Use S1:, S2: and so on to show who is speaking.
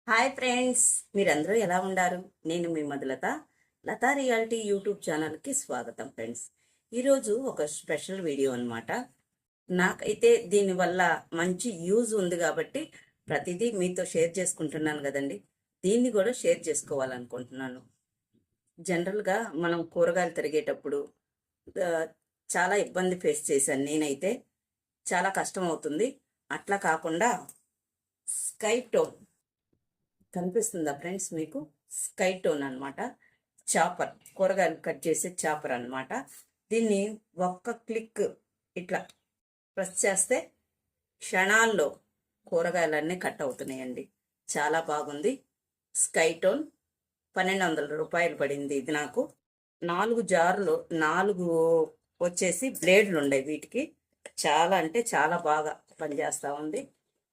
S1: Hi friends, మీరందరూ ఎలా ఉన్నారు? నేను మీ మధులత. లతా రియాలిటీ యూట్యూబ్ ఛానల్కి స్వాగతం ఫ్రెండ్స్. ఈరోజు ఒక స్పెషల్ వీడియో అనమాట. నాకైతే దీనివల్ల మంచి యూజ్ ఉంది కాబట్టి ప్రతిదీ మీతో షేర్ చేసుకుంటున్నాను కదండి. దీన్ని కూడా షేర్ చేసుకోవాలనుకుంటున్నాను. జనరల్గా మనం కూరగాయలు తరిగేటప్పుడు ఆ, చాలా ఇబ్బంది ఫేస్ చేశాను నేనైతే. చాలా కష్టం అవుతుంది. అట్లా కాకుండా స్కై టోన్ కనిపిస్తుందా ఫ్రెండ్స్ మీకు? స్కై టోన్ అనమాట. చాపర్, కూరగాయలు కట్ చేసే చాపర్ అనమాట. దీన్ని ఒక్క క్లిక్ ఇట్లా ప్రెస్ చేస్తే క్షణాల్లో కూరగాయలన్నీ కట్ అవుతున్నాయండి. చాలా బాగుంది. స్కై టోన్ 1200 రూపాయలు పడింది ఇది నాకు. 4 జార్లు, 4 వచ్చేసి బ్లేడ్లు ఉన్నాయి వీటికి. చాలా అంటే చాలా బాగా పనిచేస్తూ ఉంది.